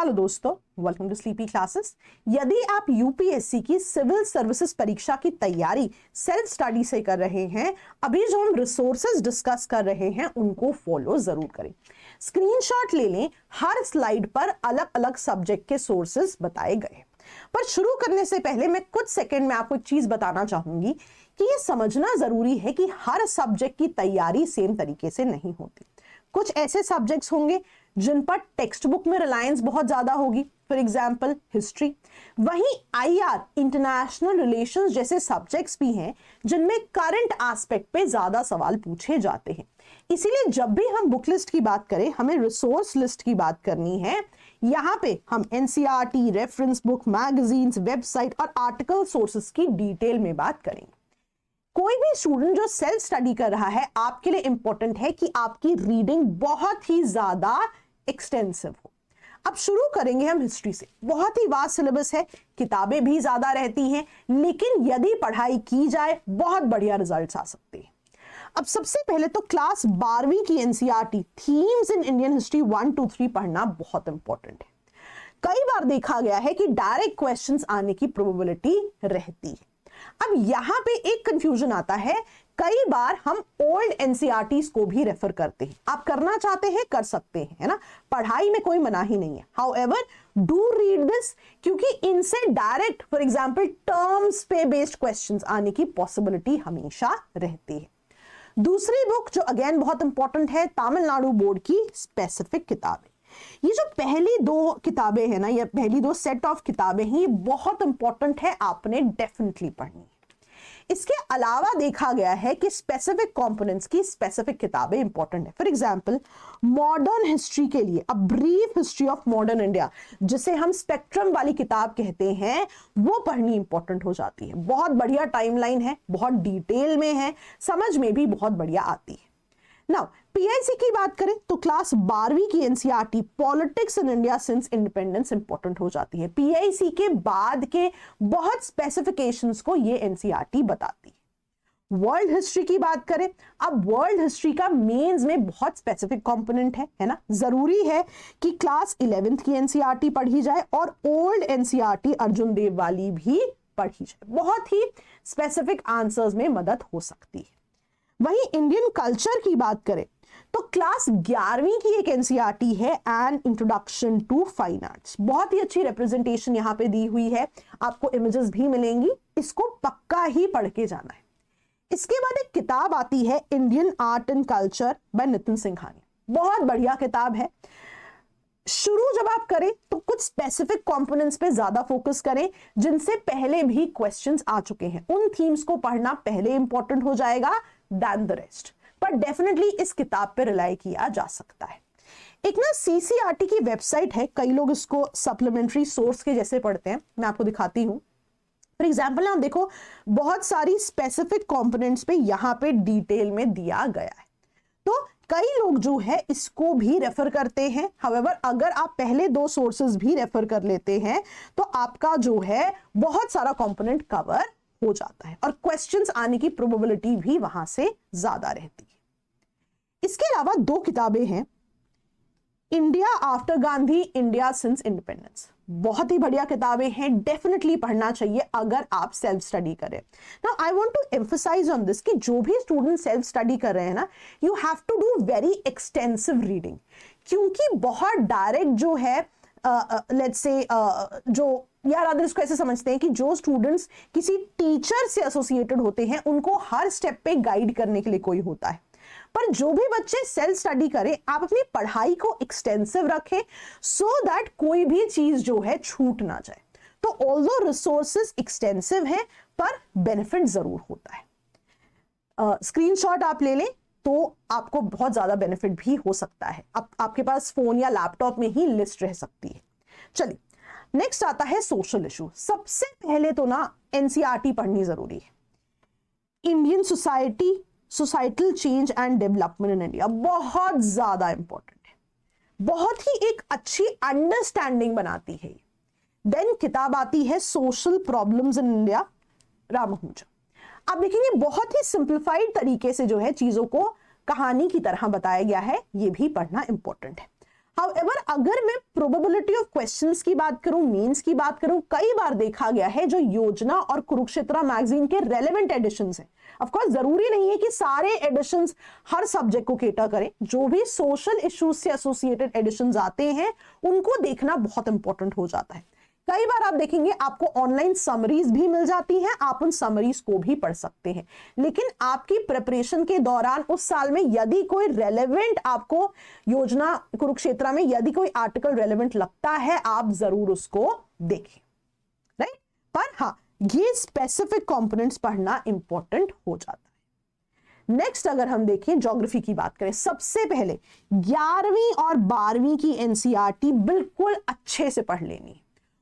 Hello दोस्तों, welcome to sleepy classes. यदि आप यूपीएससी की सिविल सर्विसेज परीक्षा की तैयारी सेल्फ स्टडी से कर रहे हैं, अभी जो हम रिसोर्सेज डिस्कस कर रहे हैं उनको फॉलो जरूर करें। स्क्रीनशॉट ले लें, हर स्लाइड पर अलग अलग सब्जेक्ट के सोर्सेज बताए गए। पर शुरू करने से पहले मैं कुछ सेकंड में आपको एक चीज बताना चाहूंगी कि ये समझना जरूरी है कि हर सब्जेक्ट की तैयारी सेम तरीके से नहीं होती। कुछ ऐसे सब्जेक्ट्स होंगे जिन पर टेक्स्ट बुक में रिलायंस बहुत ज्यादा होगी, फॉर एग्जाम्पल हिस्ट्री। वहीं आईआर, इंटरनेशनल रिलेशंस जैसे सब्जेक्ट्स भी हैं जिनमें करंट एस्पेक्ट पे ज्यादा सवाल पूछे जाते हैं। इसीलिए जब भी हम बुक लिस्ट की बात करें, हमें रिसोर्स लिस्ट की बात करनी है। यहाँ पे हम NCERT, reference book, magazines, website और आर्टिकल सोर्सेस की डिटेल में बात करेंगे। कोई भी स्टूडेंट जो सेल्फ स्टडी कर रहा है, आपके लिए इंपॉर्टेंट है कि आपकी रीडिंग बहुत ही ज्यादा एक्सटेंसिव हो। अब शुरू करेंगे हम हिस्ट्री से। बहुत ही वास्ट सिलेबस है, किताबें भी ज्यादा रहती हैं, लेकिन यदि पढ़ाई की जाए बहुत बढ़िया रिजल्ट्स आ सकते हैं। अब सबसे पहले तो क्लास 12वीं की NCERT themes in Indian history 1 to 3 पढ़ना बहुत इंपॉर्टेंट है। कई बार देखा गया है कि डायरेक्ट क्वेश्चंस आने की प्रोबेबिलिटी रहती है। अब यहां पे एक कंफ्यूजन आता है, कई बार हम ओल्ड एनसीईआरटीज को भी रेफर करते हैं। आप करना चाहते हैं कर सकते हैं, है ना, पढ़ाई में कोई मनाही नहीं है। हाउएवर डू रीड दिस, क्योंकि इनसे डायरेक्ट फॉर एग्जांपल टर्म्स पे बेस्ड क्वेश्चंस आने की पॉसिबिलिटी हमेशा रहती है। दूसरी बुक जो अगेन बहुत इंपॉर्टेंट है, तमिलनाडु बोर्ड की स्पेसिफिक किताबें। ये जो पहली दो किताबें हैं ना, ये पहली दो सेट ऑफ किताबें हैं, ये बहुत इंपॉर्टेंट है, आपने डेफिनेटली पढ़नी है। इसके अलावा देखा गया है कि स्पेसिफिक कंपोनेंट्स की स्पेसिफिक किताबें इंपॉर्टेंट है। फॉर एग्जांपल मॉडर्न हिस्ट्री के लिए a brief history of modern India, जिसे हम स्पेक्ट्रम वाली किताब कहते हैं, वो पढ़नी इंपॉर्टेंट हो जाती है। बहुत बढ़िया टाइमलाइन है, बहुत डिटेल में है, समझ में भी बहुत बढ़िया आती है। नाउ पीआईसी की बात करें तो क्लास 12वीं की NCERT politics in India since independence important हो जाती है। पीआईसी के बाद के बहुत स्पेसिफिकेशंस को ये एनसीईआरटी बताती है। वर्ल्ड हिस्ट्री की बात करें, अब वर्ल्ड हिस्ट्री का मेंस में बहुत स्पेसिफिक कंपोनेंट है ना, जरूरी है कि क्लास 11th की एनसीईआरटी पढ़ी जाए और ओल्ड एनसीईआरटी अर्जुन देव वाली भी पढ़ी जाए। बहुत ही स्पेसिफिक आंसर्स में मदद हो सकती है। वहीं इंडियन कल्चर की बात करें तो क्लास 11वीं की एक एनसीईआरटी है an introduction to fine arts. बहुत ही अच्छी रिप्रेजेंटेशन यहाँ पे दी हुई है, आपको इमेजेस भी मिलेंगी, इसको पक्का ही पढ़ के जाना है। इसके बाद एक किताब आती है Indian art and culture by Nitin Singhania. बहुत बढ़िया किताब है। शुरू जब आप करें तो कुछ स्पेसिफिक कंपोनेंट्स पे ज्यादा फोकस करें जिनसे पहले भी क्वेश्चंस आ चुके हैं। उन थीम्स को पढ़ना पहले इंपॉर्टेंट हो जाएगा दैन द रेस्ट, पर डेफिनेटली इस किताब पे रिलाई किया जा सकता है। एक ना सीसीआरटी की वेबसाइट है, कई लोग इसको सप्लीमेंट्री सोर्स के जैसे पढ़ते हैं, मैं आपको दिखाती हूं। फॉर एग्जाम्पल ना देखो, बहुत सारी स्पेसिफिक कंपोनेंट्स पे यहां पे डिटेल में दिया गया है, तो कई लोग जो है इसको भी रेफर करते हैं। हाउएवर अगर आप पहले दो सोर्सेज भी रेफर कर लेते हैं तो आपका जो है बहुत सारा कंपोनेंट कवर हो जाता है और क्वेश्चंस आने की प्रोबेबिलिटी भी वहां से ज्यादा रहती है। इसके अलावा दो किताबें हैं, India after Gandhi, India since independence. बहुत ही बढ़िया किताबें हैं, डेफिनेटली पढ़ना चाहिए अगर आप सेल्फ स्टडी करें। Now I want to emphasize on this कि जो भी स्टूडेंट सेल्फ स्टडी कर रहे हैं ना, you have to do very extensive reading, क्योंकि बहुत डायरेक्ट जो है लेट्स से जो यार अदर इसको ऐसे समझते हैं कि जो स्टूडेंट्स किसी टीचर से एसोसिएटेड होते हैं उनको हर स्टेप पे गाइड करने के लिए कोई होता है, पर जो भी बच्चे सेल्फ स्टडी करें, आप अपनी पढ़ाई को एक्सटेंसिव रखें सो दैट कोई भी चीज जो है छूट ना जाए। तो ऑल्दो रिसोर्सेज एक्सटेंसिव है पर बेनिफिट जरूर होता है। स्क्रीनशॉट आप ले लें तो आपको बहुत ज्यादा बेनिफिट भी हो सकता है। आपके पास फोन या लैपटॉप में ही लिस्ट रह सकती है। चलिए नेक्स्ट आता है सोशल इशू। सबसे पहले तो ना एनसीईआरटी पढ़नी जरूरी है। Indian society, societal change and development in India बहुत ज्यादा इंपॉर्टेंट है, बहुत ही एक अच्छी अंडरस्टैंडिंग बनाती है। देन किताब आती है social problems in India, Ramanujan. आप देखेंगे बहुत ही सिंप्लीफाइड तरीके से जो है चीजों को कहानी की तरह बताया गया है, ये भी पढ़ना इंपॉर्टेंट है। However, अगर मैं प्रोबेबिलिटी ऑफ क्वेश्चंस की बात करूं, मीन्स की बात करूं, कई बार देखा गया है जो योजना और कुरुक्षेत्र मैगजीन के रेलेवेंट एडिशंस हैं, ऑफ कोर्स जरूरी नहीं है कि सारे एडिशंस हर सब्जेक्ट को केटर करें, जो भी सोशल इश्यूज से एसोसिएटेड एडिशंस आते हैं उनको देखना बहुत इंपॉर्टेंट हो जाता है। कई बार आप देखेंगे आपको ऑनलाइन समरीज भी मिल जाती हैं, आप उन समरीज को भी पढ़ सकते हैं, लेकिन आपकी प्रिपरेशन के दौरान उस साल में यदि कोई रेलेवेंट आपको योजना कुरुक्षेत्र में यदि कोई आर्टिकल रेलेवेंट लगता है, आप जरूर उसको देखें, राइट। पर हाँ, ये स्पेसिफिक कंपोनेंट्स पढ़ना इंपॉर्टेंट हो जाता है। नेक्स्ट अगर हम देखें ज्योग्राफी की बात करें, सबसे पहले 11वीं और 12वीं की एनसीईआरटी बिल्कुल अच्छे से पढ़ लेनी।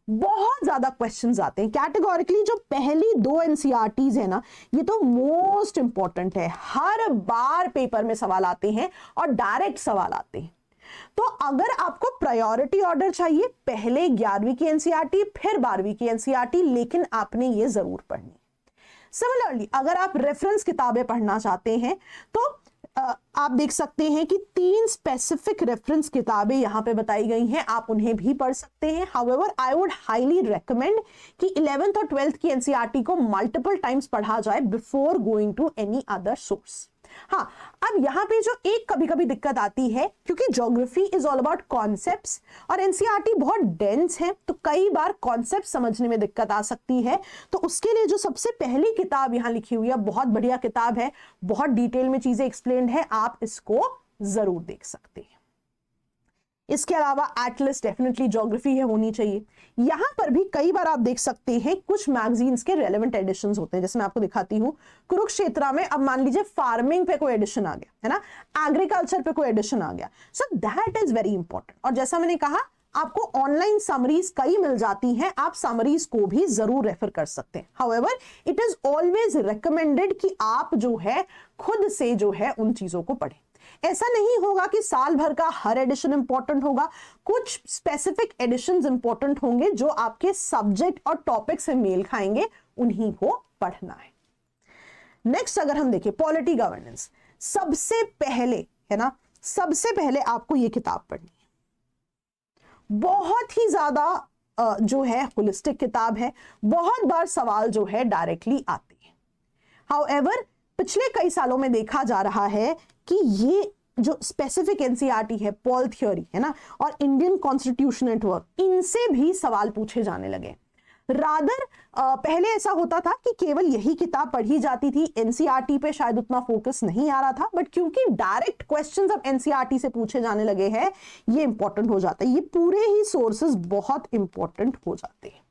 बहुत ज्यादा क्वेश्चंस आते हैं कैटेगोरिकली। जो पहली 2 एनसीईआरटीज है ना, ये तो मोस्ट इंपॉर्टेंट है, हर बार पेपर में सवाल आते हैं और डायरेक्ट सवाल आते हैं। तो अगर आपको प्रायोरिटी ऑर्डर चाहिए, पहले 11वीं की एनसीईआरटी फिर 12वीं की एनसीईआरटी, लेकिन आपने ये जरूर पढ़नी। सिमिलरली अगर आप रेफरेंस किताबें पढ़ना चाहते हैं तो आप देख सकते हैं कि 3 स्पेसिफिक रेफरेंस किताबें यहां पे बताई गई हैं, आप उन्हें भी पढ़ सकते हैं। However I would highly recommend कि 11th और 12th की एनसीईआरटी को मल्टीपल टाइम्स पढ़ा जाए before going to any other source. हाँ, अब यहां पे जो एक कभी कभी दिक्कत आती है, क्योंकि geography is all about concepts और एनसीईआरटी बहुत डेंस है, तो कई बार कॉन्सेप्ट समझने में दिक्कत आ सकती है। तो उसके लिए जो सबसे पहली किताब यहां लिखी हुई है, बहुत बढ़िया किताब है, बहुत डिटेल में चीजें एक्सप्लेन्ड है, आप इसको जरूर देख सकते हैं। इसके अलावा एटलस डेफिनेटली ज्योग्राफी है, होनी चाहिए। यहां पर भी कई बार आप देख सकते हैं कुछ मैगजीन्स के रेलेवेंट एडिशंस होते हैं, जैसे मैं आपको दिखाती हूं कुरुक्षेत्र में। अब मान लीजिए फार्मिंग पे कोई एडिशन आ गया है ना, एग्रीकल्चर पे कोई एडिशन आ गया, so that is very important. और जैसा मैंने कहा, आपको ऑनलाइन समरीज कई मिल जाती हैं, आप समरीज को भी जरूर रेफर कर सकते हैं। However it is always recommended कि आप जो है खुद से जो है उन चीजों को पढ़ें। ऐसा नहीं होगा कि साल भर का हर एडिशन इंपॉर्टेंट होगा, कुछ स्पेसिफिक एडिशंस इंपॉर्टेंट होंगे जो आपके सब्जेक्ट और टॉपिक से मेल खाएंगे, उन्हीं को पढ़ना है। नेक्स्ट अगर हम देखें पॉलिटी गवर्नेंस, सबसे पहले है ना, सबसे पहले आपको यह किताब पढ़नी है। बहुत ही ज्यादा जो है होलिस्टिक किताब है, बहुत बार सवाल जो है डायरेक्टली आते हैं। हाउएवर पिछले कई सालों में देखा जा रहा है कि ये जो स्पेसिफिक एनसीईआरटी है, पॉल थ्योरी है ना, और इंडियन कॉन्स्टिट्यूशन एट वर्क, इनसे भी सवाल पूछे जाने लगे। रादर पहले ऐसा होता था कि केवल यही किताब पढ़ी जाती थी, एनसीईआरटी पे शायद उतना फोकस नहीं आ रहा था, बट क्योंकि डायरेक्ट क्वेश्चंस अब एनसीईआरटी से पूछे जाने लगे हैं, ये इंपॉर्टेंट हो जाता है, ये पूरे ही सोर्सेस बहुत इंपॉर्टेंट हो जाते हैं।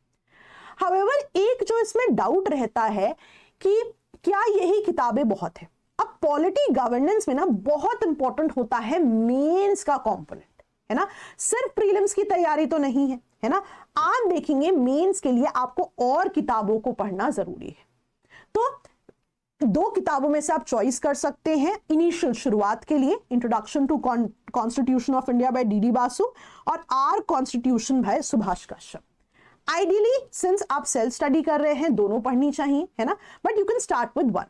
हाउएवर एक जो इसमें डाउट रहता है कि क्या यही किताबें बहुत है। अब पॉलिटी गवर्नेंस में ना बहुत इंपॉर्टेंट होता है मेंस का कंपोनेंट, है ना, सिर्फ प्रीलिम्स की तैयारी तो नहीं है ना। आप देखेंगे मेंस के लिए आपको और किताबों को पढ़ना जरूरी है। तो 2 किताबों में से आप चॉइस कर सकते हैं। इनिशियल शुरुआत के लिए introduction to constitution of India by D Basu और our constitution by Subhash Kashyap. Ideally since आप सेल्फ स्टडी कर रहे हैं, दोनों पढ़नी चाहिए, है ना, but you can start with one.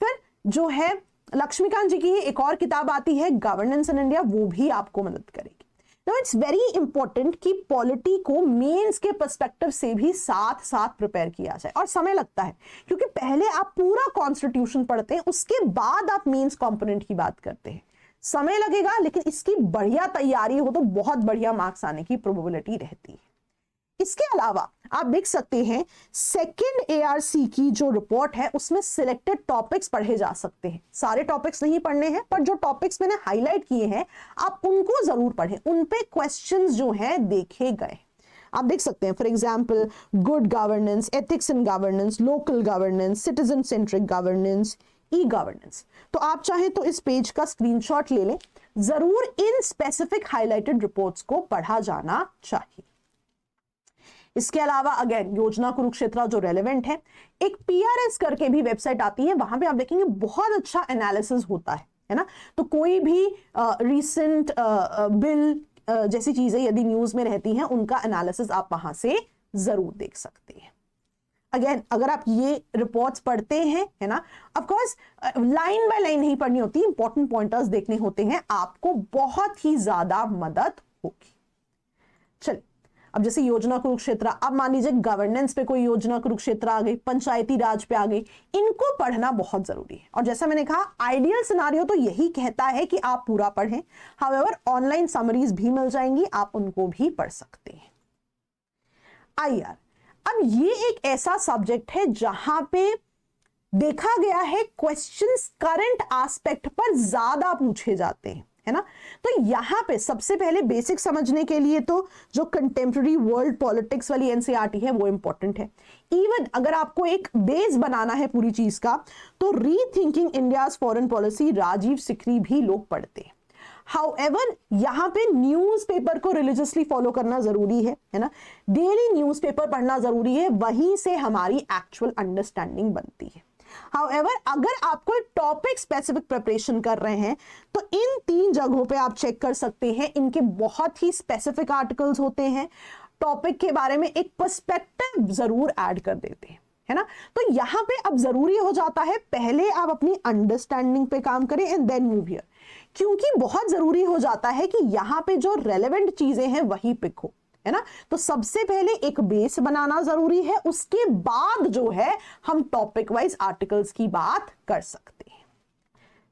फिर जो है लक्ष्मीकांत जी की एक और किताब आती है गवर्नेंस इन इंडिया, वो भी आपको मदद करेगी। नाउ इट्स वेरी इंपॉर्टेंट कि पॉलिटी को मेंस के पर्सपेक्टिव से भी साथ साथ प्रिपेयर किया जाए, और समय लगता है क्योंकि पहले आप पूरा कॉन्स्टिट्यूशन पढ़ते हैं, उसके बाद आप मेंस कंपोनेंट की बात करते हैं। समय लगेगा, लेकिन इसकी बढ़िया तैयारी हो तो बहुत बढ़िया मार्क्स आने की प्रोबेबिलिटी रहती है। इसके अलावा आप देख सकते हैं सेकंड एआरसी की जो रिपोर्ट है उसमें सिलेक्टेड टॉपिक्स पढ़े जा सकते हैं। सारे टॉपिक्स नहीं पढ़ने हैं, पर जो टॉपिक्स मैंने हाईलाइट किए हैं आप उनको जरूर पढ़ें, उन पे क्वेश्चंस जो हैं देखे गए। आप देख सकते हैं for example good governance, ethics in governance, local governance, citizen centric governance, e governance. तो आप चाहें तो इस पेज का स्क्रीनशॉट ले लें, जरूर इन स्पेसिफिक हाईलाइटेड रिपोर्ट्स को पढ़ा जाना चाहिए। इसके अलावा अगेन योजना कुरुक्षेत्र जो रेलेवेंट है, एक पीआरएस करके भी वेबसाइट आती है, वहां पे आप देखेंगे बहुत अच्छा एनालिसिस होता है ना। तो कोई भी रीसेंट बिल जैसी चीजें यदि न्यूज में रहती हैं, उनका एनालिसिस आप वहां से जरूर देख सकते हैं। अगेन अगर आप ये रिपोर्ट्स पढ़ते हैं, है ना, of course line by line नहीं पढ़नी होती, इंपॉर्टेंट पॉइंटर्स देखने होते हैं, आपको बहुत ही ज्यादा मदद होगी। चलिए, अब जैसे योजना कुरुक्षेत्र, अब मान लीजिए गवर्नेंस पे कोई योजना कुरुक्षेत्र आ गई, पंचायती राज पे आ गई, इनको पढ़ना बहुत जरूरी है। और जैसा मैंने कहा, आइडियल सिनारियो तो यही कहता है कि आप पूरा पढ़ें। हाउएवर ऑनलाइन समरीज भी मिल जाएंगी, आप उनको भी पढ़ सकते हैं। आईआर, अब ये एक ऐसा सब्जेक्ट है जहां पे देखा गया है क्वेश्चंस करंट एस्पेक्ट पर ज्यादा पूछे जाते हैं, है ना। तो यहां पे सबसे पहले बेसिक समझने के लिए तो जो कंटेम्प्रेरी वर्ल्ड पॉलिटिक्स वाली एनसीईआरटी है वो इंपॉर्टेंट है। इवन अगर आपको एक बेस बनाना है पूरी चीज का, तो rethinking India's foreign policy Rajiv Sikri भी लोग पढ़ते हैं। हाउएवर यहाँ पे न्यूज़पेपर को रिलीजियसली फॉलो करना जरूरी है ना। डेली न्यूज़पेपर पढ़ना जरूरी है, वहीं से हमारी एक्चुअल अंडरस्टैंडिंग बनती है। However, अगर आप कोई टॉपिक स्पेसिफिक प्रिपरेशन कर रहे हैं तो इन 3 जगहों पे आप चेक कर सकते हैं। इनके बहुत ही स्पेसिफिक आर्टिकल्स होते हैं, टॉपिक के बारे में एक पर्सपेक्टिव जरूर ऐड कर देते हैं, है ना। तो यहां पे अब जरूरी हो जाता है पहले आप अपनी अंडरस्टैंडिंग पे काम करें एंड देन मूव हियर, क्योंकि बहुत जरूरी हो जाता है कि यहां पे जो रेलेवेंट चीजें हैं वही पिक हो, है ना। तो सबसे पहले एक बेस बनाना जरूरी है, उसके बाद जो है हम टॉपिक वाइज आर्टिकल्स की बात कर सकते हैं।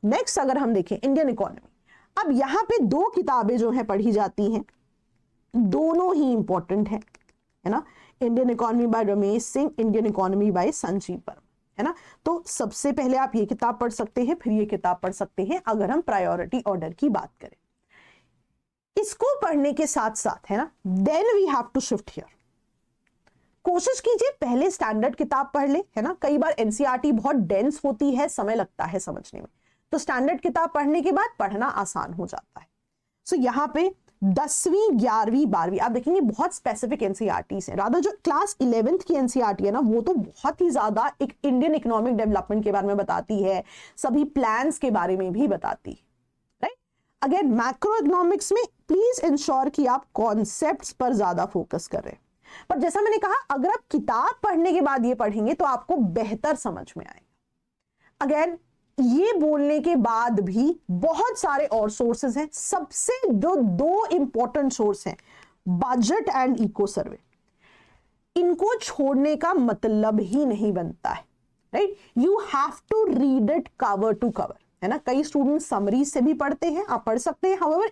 नेक्स्ट अगर हम देखें इंडियन इकोनॉमी, अब यहां पे 2 किताबें जो है पढ़ी जाती हैं, दोनों ही इंपॉर्टेंट है ना। Indian economy bye Ramesh Singh, Indian economy bye Sanjeev Verma, है ना। तो सबसे पहले आप ये किताब पढ़ सकते हैं, फिर ये किताब पढ़ सकते हैं अगर हम प्रायोरिटी ऑर्डर की बात करें। इसको पढ़ने के साथ साथ, है ना, then we have to shift here. कोशिश कीजिए पहले स्टैंडर्ड किताब पढ़ ले, है ना। कई बार एनसीईआरटी बहुत डेंस होती है, समय लगता है समझने में, तो स्टैंडर्ड किताब पढ़ने के बाद पढ़ना आसान हो जाता है। सो यहाँ पे 10वीं 11वीं 12वीं आप देखेंगे बहुत स्पेसिफिक एनसीईआरटीज है। रादर जो क्लास 11th की एनसीईआरटी है ना, वो तो बहुत ही ज्यादा एक इंडियन इकोनॉमिक डेवलपमेंट के बारे में बताती है, सभी प्लान्स के बारे में भी बताती है, राइट। अगेन मैक्रो इकोनॉमिक्स में प्लीज इंश्योर कि आप कॉन्सेप्ट्स पर ज्यादा फोकस कर रहे हैं। पर जैसा मैंने कहा, अगर आप किताब पढ़ने के बाद ये पढ़ेंगे तो आपको बेहतर समझ में आएगा। अगेन ये बोलने के बाद भी बहुत सारे और सोर्सेज हैं। सबसे जो 2 इंपॉर्टेंट सोर्स हैं, बजट एंड इको सर्वे, इनको छोड़ने का मतलब ही नहीं बनता है, right. You have to read it cover to cover, है ना। कई स्टूडेंट समरी से भी पढ़ते हैं, आप पढ़ सकते हैं। हाउएवर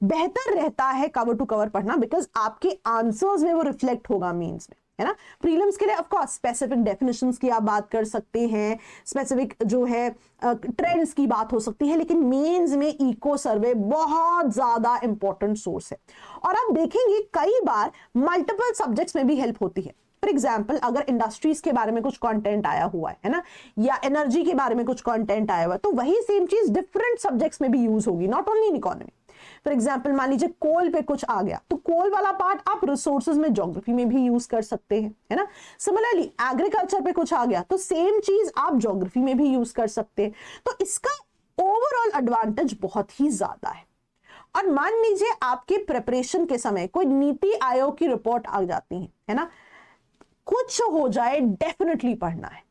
बेहतर रहता है कवर टू कवर पढ़ना, बिकॉज आपके आंसर्स में वो रिफ्लेक्ट होगा मेंस में, है ना। प्रीलिम्स के लिए ऑफ कोर्स स्पेसिफिक डेफिनेशंस की आप बात कर सकते हैं, स्पेसिफिक जो है ट्रेंड्स की बात हो सकती है, लेकिन मेंस में इको सर्वे बहुत ज्यादा इंपॉर्टेंट सोर्स है। और आप देखेंगे कई बार मल्टीपल सब्जेक्ट्स में भी हेल्प होती है। फॉर एग्जाम्पल, अगर इंडस्ट्रीज के बारे में कुछ कंटेंट आया हुआ है ना, या एनर्जी के बारे में कुछ कंटेंट आया हुआ है, तो वही सेम चीज डिफरेंट सब्जेक्ट्स में भी यूज होगी, not only in economy. For example मान लीजिए कोल पे कुछ आ गया, तो कोल वाला पार्ट आप रिसोर्सेज में ज्योग्राफी में भी यूज कर सकते हैं, है ना। सिमिलरली एग्रीकल्चर पे कुछ आ गया तो सेम चीज आप ज्योग्राफी में भी यूज कर सकते हैं। तो इसका ओवरऑल एडवांटेज बहुत ही ज्यादा है। और मान लीजिए आपके प्रिपरेशन के समय कोई नीति आयोग की रिपोर्ट आ जाती है ना, कुछ हो जाए डेफिनेटली पढ़ना है,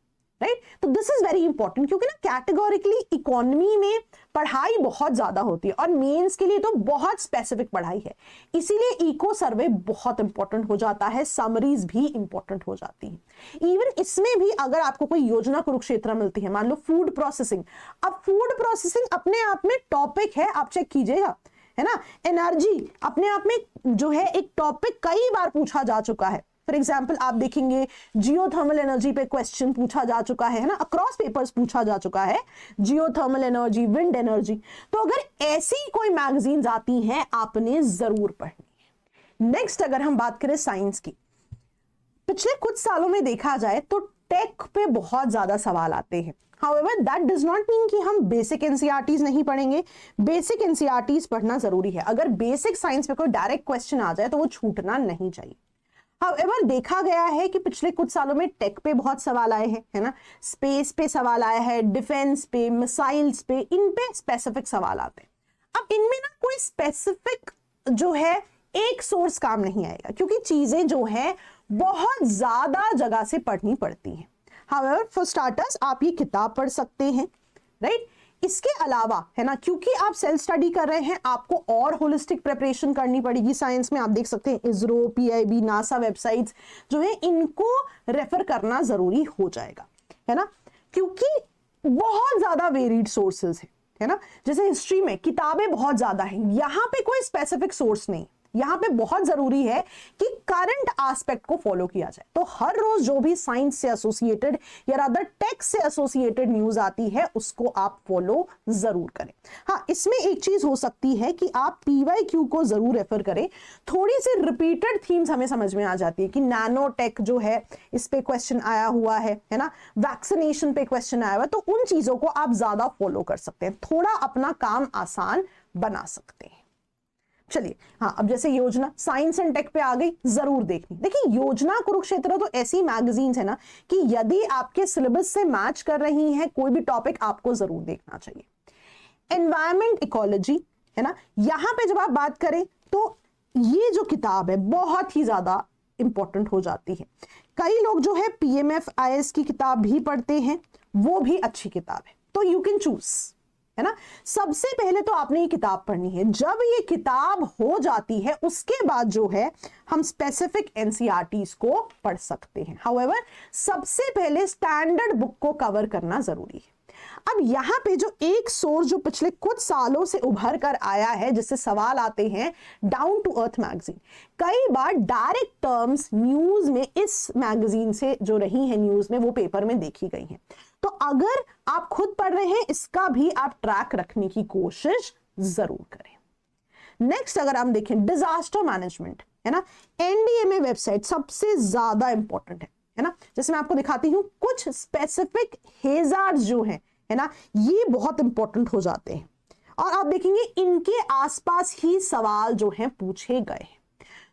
राइट। तो दिस इज वेरी इंपॉर्टेंट, क्योंकि ना कैटेगोरिकली इकोनॉमी में पढ़ाई बहुत ज्यादा होती है और मेंस के लिए तो बहुत स्पेसिफिक पढ़ाई है, इसीलिए इको सर्वे बहुत इंपॉर्टेंट हो जाता है, समरीज भी इंपॉर्टेंट हो जाती है। इवन इसमें भी अगर आपको कोई योजना कुरुक्षेत्र मिलती है, मान लो फूड प्रोसेसिंग, अब फूड प्रोसेसिंग अपने आप में टॉपिक है, आप चेक कीजिएगा, है ना। एनर्जी अपने आप में जो है एक टॉपिक कई बार पूछा जा चुका है। फॉर एग्जाम्पल आप देखेंगे जियोथर्मल एनर्जी पे क्वेश्चन पूछा जा चुका है ना, अक्रॉस पेपर्स पूछा जा चुका है, जियोथर्मल एनर्जी, विंड एनर्जी। तो अगर ऐसी कोई मैगजीन्स आती हैं आपने जरूर पढ़नी है। नेक्स्ट अगर हम बात करें साइंस की, पिछले कुछ सालों में देखा जाए तो टेक पे बहुत ज्यादा सवाल आते हैं। However, that does not mean कि हम बेसिक एनसीईआरटीज नहीं पढ़ेंगे, बेसिक एनसीईआरटीज पढ़ना जरूरी है। अगर बेसिक साइंस पे कोई डायरेक्ट क्वेश्चन आ जाए तो वो छूटना नहीं चाहिए। However, देखा गया है कि पिछले कुछ सालों में टेक पे बहुत सवाल आए हैं, है ना, स्पेस पे सवाल आया है, डिफेंस पे, मिसाइल्स पे, इन पे स्पेसिफिक सवाल आते हैं। अब इनमें ना कोई स्पेसिफिक जो है एक सोर्स काम नहीं आएगा, क्योंकि चीजें जो है बहुत ज्यादा जगह से पढ़नी पड़ती हैं। However, for starters आप ये किताब पढ़ सकते हैं, राइट। इसके अलावा है ना, क्योंकि आप सेल्फ स्टडी कर रहे हैं, आपको और होलिस्टिक प्रिपरेशन करनी पड़ेगी साइंस में। आप देख सकते हैं इसरो, पीआईबी, नासा वेबसाइट्स जो है इनको रेफर करना जरूरी हो जाएगा, है ना, क्योंकि बहुत ज्यादा वेरिड सोर्सेज है ना। जैसे हिस्ट्री में किताबें बहुत ज्यादा हैं, यहां पे कोई स्पेसिफिक सोर्स नहीं। यहां पे बहुत जरूरी है कि करंट एस्पेक्ट को फॉलो किया जाए। तो हर रोज जो भी साइंस से एसोसिएटेड या अदर टेक से एसोसिएटेड न्यूज आती है उसको आप फॉलो जरूर करें। हाँ, इसमें एक चीज हो सकती है कि आप पीवाईक्यू को जरूर रेफर करें। थोड़ी सी रिपीटेड थीम्स हमें समझ में आ जाती है कि नैनो टेक जो है इस पे क्वेश्चन आया हुआ है ना, वैक्सीनेशन पे क्वेश्चन आया हुआ है, तो उन चीजों को आप ज्यादा फॉलो कर सकते हैं, थोड़ा अपना काम आसान बना सकते हैं। चलिए, हाँ, अब जैसे योजना साइंस एंड टेक पे आ गई, जरूर देखनी। देखिए, योजना, कुरुक्षेत्र तो ऐसी मैगजीन्स है ना कि यदि आपके सिलेबस से मैच कर रही हैं कोई भी टॉपिक, आपको जरूर देखना चाहिए। एनवायरमेंट इकोलॉजी है ना, यहां पे जब आप बात करें तो ये जो किताब है बहुत ही ज्यादा इंपॉर्टेंट हो जाती है। कई लोग जो है पीएमएफ आईएएस की किताब भी पढ़ते हैं, वो भी अच्छी किताब है, तो यू कैन चूज, है ना। सबसे पहले तो आपने ये किताब पढ़नी है। जब ये किताब हो जाती है उसके बाद जो है हम स्पेसिफिक एनसीईआरटीज को पढ़ सकते हैं। हाउएवर, सबसे पहले स्टैंडर्ड बुक को कवर करना जरूरी है। अब यहां पे जो एक सोर्स जो पिछले कुछ सालों से उभर कर आया है, जिससे सवाल आते हैं, डाउन टू अर्थ मैगजीन। कई बार डायरेक्ट टर्म्स न्यूज में इस मैगजीन से जो रही है न्यूज में, वो पेपर में देखी गई हैं। तो अगर आप खुद पढ़ रहे हैं, इसका भी आप ट्रैक रखने की कोशिश जरूर करें। नेक्स्ट अगर हम देखें डिजास्टर मैनेजमेंट, है ना, एनडीएमए वेबसाइट सबसे ज्यादा इंपॉर्टेंट है ना। जैसे मैं आपको दिखाती हूं, कुछ स्पेसिफिक हेजार्ड्स जो हैं, है ना, ये बहुत इंपॉर्टेंट हो जाते हैं और आप देखेंगे इनके आसपास ही सवाल जो हैं पूछे गए हैं।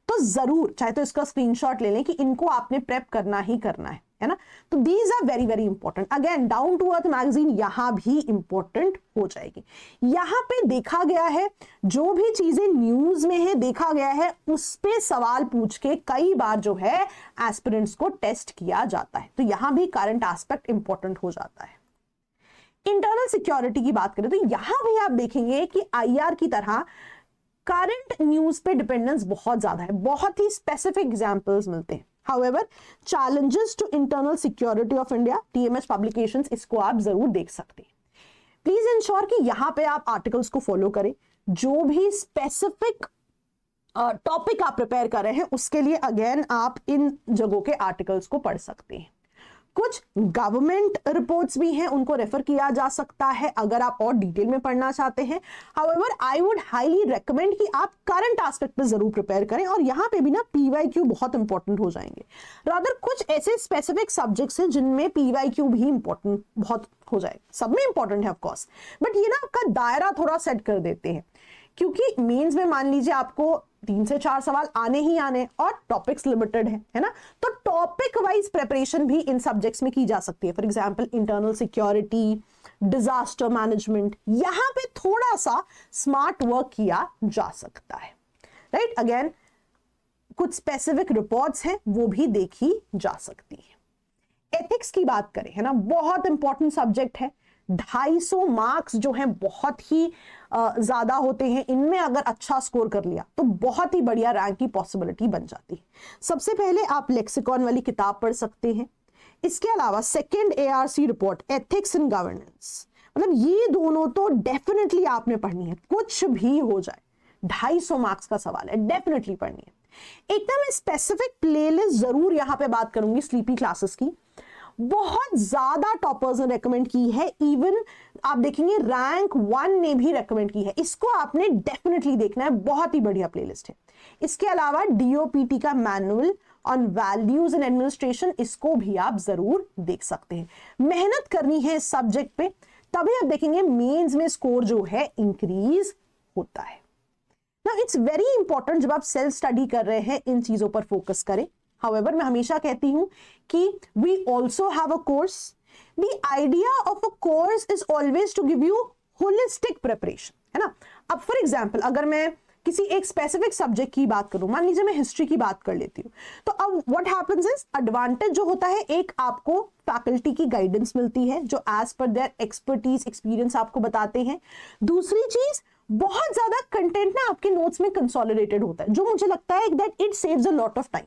तो जरूर चाहे तो इसका स्क्रीनशॉट ले लें कि इनको आपने प्रेप करना ही करना है ना। तो these are very very important. Again, down to earth magazine यहां भी इंपॉर्टेंट हो जाएगी। यहां पे देखा गया है जो भी चीजें न्यूज में है, देखा गया है उस पे सवाल पूछ के कई बार जो है एस्पिरेंट्स को टेस्ट किया जाता है। तो यहां भी करंट एस्पेक्ट इंपॉर्टेंट हो जाता है। इंटरनल सिक्योरिटी की बात करें तो यहां भी आप देखेंगे कि आईआर की तरह करंट न्यूज पे डिपेंडेंस बहुत ज्यादा है, बहुत ही स्पेसिफिक एग्जांपल्स मिलते हैं। However, challenges to internal security of India, TMS publications, इसको आप जरूर देख सकते हैं। प्लीज इंश्योर कि यहां पे आप आर्टिकल्स को फॉलो करें। जो भी स्पेसिफिक टॉपिक आप प्रिपेयर कर रहे हैं उसके लिए अगेन आप इन जगहों के आर्टिकल्स को पढ़ सकते हैं। कुछ गवर्नमेंट रिपोर्ट्स भी हैं, उनको रेफर किया जा सकता है अगर आप और डिटेल में पढ़ना चाहते हैं। However, I would highly recommend कि आप करंट एस्पेक्ट पे जरूर प्रिपेयर करें और यहां पे भी ना पीवाईक्यू बहुत इंपॉर्टेंट हो जाएंगे। रादर कुछ ऐसे स्पेसिफिक सब्जेक्ट्स हैं जिनमें पीवाईक्यू भी इंपॉर्टेंट बहुत हो जाएगा। सब में इंपॉर्टेंट है ऑफ कोर्स, बट ये ना आपका दायरा थोड़ा सेट कर देते हैं, क्योंकि मेंस में मान लीजिए आपको 3 से 4 सवाल आने ही आने और टॉपिक्स लिमिटेड है ना। तो टॉपिक वाइज प्रिपरेशन भी इन सब्जेक्ट्स में की जा सकती है। For example internal security, disaster management, यहां पे थोड़ा सा स्मार्ट वर्क किया जा सकता है, राइट। अगेन, कुछ स्पेसिफिक रिपोर्ट्स हैं वो भी देखी जा सकती है। एथिक्स की बात करें, है ना, बहुत इंपॉर्टेंट सब्जेक्ट है। 250 मार्क्स जो हैं बहुत ही ज्यादा होते हैं। इनमें अगर अच्छा स्कोर कर लिया तो बहुत ही बढ़िया रैंक की पॉसिबिलिटी बन जाती है। सबसे पहले आप लेक्सिकॉन वाली किताब पढ़ सकते हैं। इसके अलावा second ARC report ethics in governance, मतलब ये दोनों तो डेफिनेटली आपने पढ़नी है, कुछ भी हो जाए। 250 मार्क्स का सवाल है, डेफिनेटली पढ़नी है। एकदम स्पेसिफिक प्लेलिस्ट जरूर यहां पे बात करूंगी स्लीपी क्लासेस की, बहुत ज्यादा टॉपर्स ने रेकमेंड की है। इवन आप देखेंगे रैंक 1 ने भी रेकमेंड की है। इसको आपने डेफिनेटली देखना है, बहुत ही बढ़िया प्लेलिस्ट है। इसके अलावा डीओपीटी का manual on values in administration, इसको भी आप जरूर देख सकते हैं। मेहनत करनी है इस सब्जेक्ट पे, तभी आप देखेंगे मेंस में स्कोर जो है इंक्रीज होता है। नाउ इट्स वेरी इंपॉर्टेंट जब आप सेल्फ स्टडी कर रहे हैं इन चीजों पर फोकस करें। However, मैं हमेशा कहती हूं कि we also have a course. The idea of a course is always to give you holistic preparation, है ना। अब फॉर एग्जाम्पल अगर मैं किसी एक स्पेसिफिक सब्जेक्ट की बात करूं, मान लीजिए मैं हिस्ट्री की बात कर लेती हूं, तो अब व्हाट हैपेंस इज, एडवांटेज जो होता है, एक आपको फैकल्टी की गाइडेंस मिलती है जो as per there expertise experience आपको बताते हैं। दूसरी चीज, बहुत ज्यादा कंटेंट ना आपके नोट्स में कंसोलिडेटेड होता है, जो मुझे लगता है that it saves a lot of time.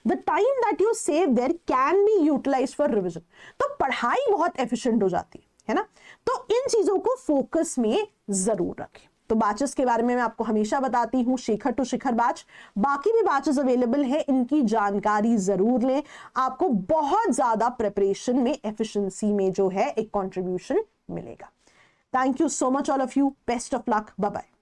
The time that you save there can be utilized for revision। तो पढ़ाई बहुत एफिशिएंट हो जाती है ना। तो इन चीजों को फोकस में जरूर रखें। तो बैचेस के बारे में मैं आपको हमेशा बताती हूं, शेखर टू शिखर बैच, बाकी भी बैचेस अवेलेबल है, इनकी जानकारी जरूर लें, आपको बहुत ज्यादा प्रिपरेशन में, एफिशिएंसी में जो है एक कंट्रीब्यूशन मिलेगा। Thank you so much all of you, best of luck, bye bye.